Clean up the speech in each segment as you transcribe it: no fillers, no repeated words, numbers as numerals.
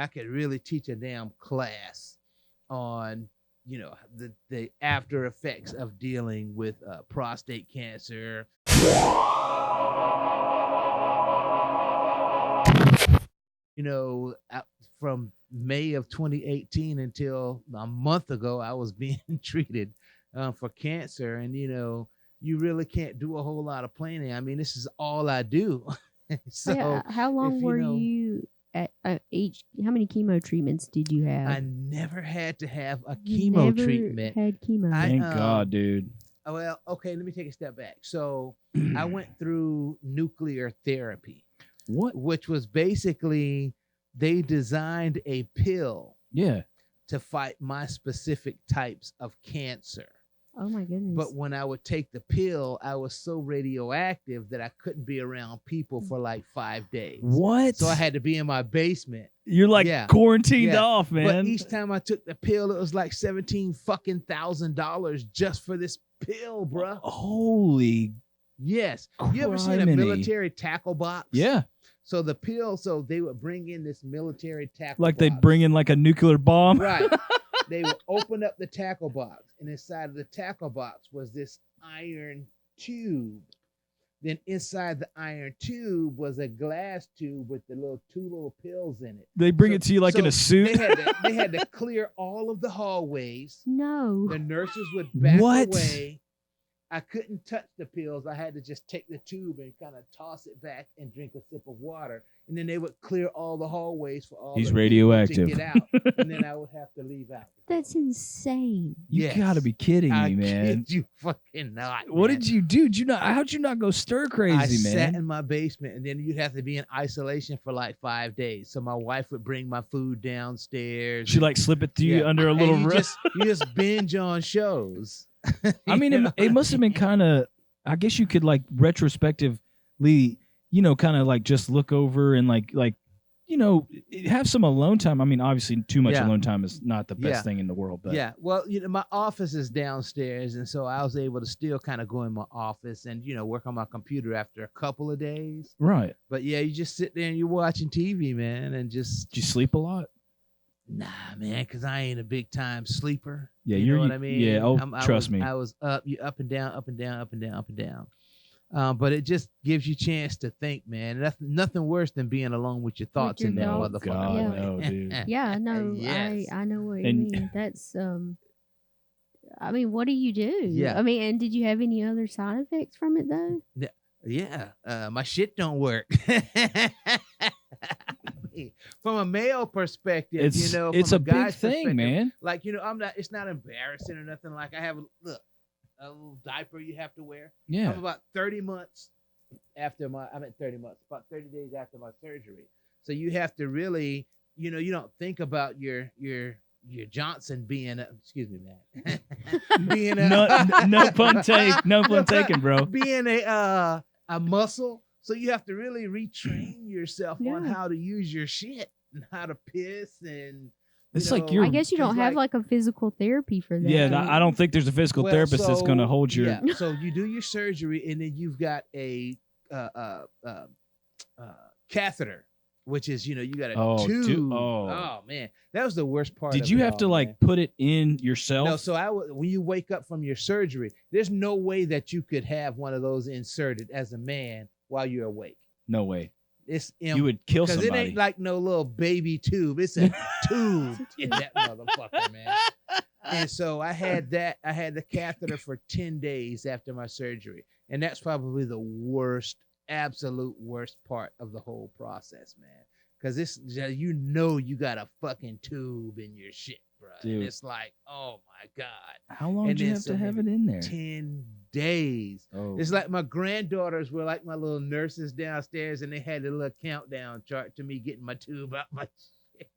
I could really teach a damn class on, the after effects of dealing with prostate cancer. From May of 2018 until a month ago, I was being treated for cancer, and you really can't do a whole lot of planning. I mean, this is all I do. So Yeah. How long if were you at each? How many chemo treatments did you have? I never had to have a You chemo never treatment. had chemo. I Thank God, dude. Well, okay, let me take a step back. So I went through nuclear therapy, What? which was basically they designed a pill Yeah. to fight my specific types of cancer. Oh my goodness. But when I would take the pill, I was so radioactive that I couldn't be around people for like 5 days. What? So I had to be in my basement. You're like Yeah. quarantined Yeah. off, man. But each time I took the pill, it was like $17,000 just for this pill, bruh. Holy. Yes. You ever seen a Criminy. military tackle box? Yeah. So the pill, so they would bring in this military tackle Like box. they bring in like a nuclear bomb. Right. They would open up the tackle box, and inside of the tackle box was this iron tube. Then inside the iron tube was a glass tube with the two little pills in it. They bring it to you like in a suit. They had to clear all of the hallways. no. The nurses would back What? away. I couldn't touch the pills. I had to just take the tube and kind of toss it back and drink a sip of water. And then they would clear all the hallways for all He's the people radioactive. to get out. And then I would have to leave out. That's insane. You Yes. gotta be kidding I me, man. kid you fucking not. What man. did you do? Did you not? How'd you not go stir crazy, I man? sat in my basement, and then you'd have to be in isolation for like 5 days. So my wife would bring my food downstairs. She like slip it to you Yeah. under a And little you rug. just binge on shows. I mean, it must have been kind of. I guess you could like retrospectively, kind of like just look over and like have some alone time. I mean, obviously, too much Yeah. alone time is not the best Yeah. thing in the world. But Yeah, well, my office is downstairs, and so I was able to still kind of go in my office and work on my computer after a couple of days. right. But yeah, you just sit there and you're watching TV, man, and just Did you sleep a lot? nah, man, because I ain't a big time sleeper. Yeah, you know what I mean. Yeah, trust me. I was up, you up and down, up and down, up and down, up and down. But it just gives you a chance to think, man. That's nothing worse than being alone with your thoughts your in that thoughts. motherfucker. God, Yeah. no, dude. Yeah, I know. Yes. I know what you And- mean. That's I mean, what do you do? Yeah. I mean, and did you have any other side effects from it though? Yeah, my shit don't work. From a male perspective, It's from it's a big guy's thing, perspective, man. Like I'm not. It's not embarrassing or nothing. Like I have a little diaper you have to wear. Yeah. I'm about 30 months after I'm at 30 months, about 30 days after my surgery. So you have to really, you don't think about your Johnson being excuse me, man. being No pun taken, bro. being a muscle. So you have to really retrain yourself on Yeah. how to use your shit and how to piss and It's like you're- I guess you don't it's have like a physical therapy for that. Yeah, I don't think there's a physical Well, therapist that's going to so, hold your. Yeah. So you do your surgery and then you've got a catheter, which is you got a Oh, tube. oh. Man, that was the worst part. Did of you it have all, to like man. put it in yourself? No, so when you wake up from your surgery, there's no way that you could have one of those inserted as a man while you're awake. No way. It's You would kill because somebody. it ain't like no little baby tube. It's a tube in that motherfucker, man. And so I had the catheter for 10 days after my surgery. And that's probably the absolute worst part of the whole process, man. Because you got a fucking tube in your shit, bro. And Dude. it's like, oh my God. How long And do you then have so to have it maybe in there? 10 days. Oh. It's like my granddaughters were like my little nurses downstairs, and they had a little countdown chart to me getting my tube out my shit.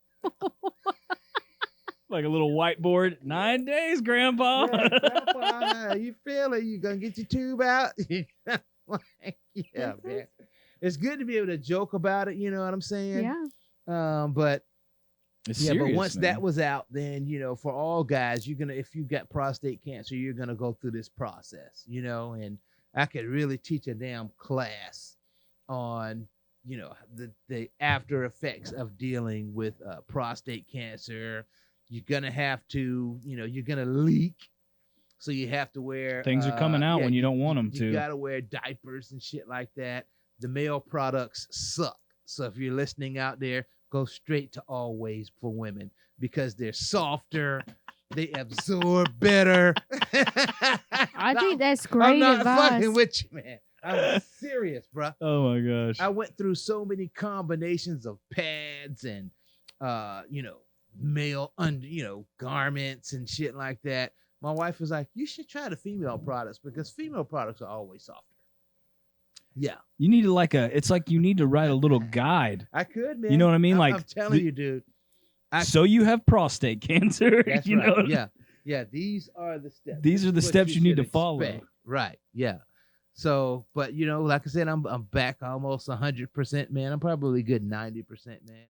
Like a little whiteboard. 9 days, Grandpa. Yeah, Grandpa, how you feeling? You gonna get your tube out? Like, yeah, man. It's good to be able to joke about it. You know what I'm saying? Yeah. But It's yeah, serious, but once man. that was out, then for all guys, if you got prostate cancer, you're gonna go through this process. And I could really teach a damn class on the after effects of dealing with prostate cancer. You're gonna have to, you're gonna leak, so you have to wear Things are coming out when you don't want them You to. gotta wear diapers and shit like that. The male products suck. So if you're listening out there, go straight to Always for women because they're softer, they absorb better. I think that's I'm great not advice. fucking with you, man. I'm serious, bro. Oh my gosh. I went through so many combinations of pads and male garments and shit like that. My wife was like, you should try the female products because female products are always softer. Yeah. You need it's like you need to write a little guide. I could, man. You know what I mean? I'm telling you, dude. So you have prostate cancer. That's you right. know? Yeah. These are the steps. These are the What steps you need should to follow. expect. Right. Yeah. So, but like I said, I'm back almost 100%, man. I'm probably a good 90%, man.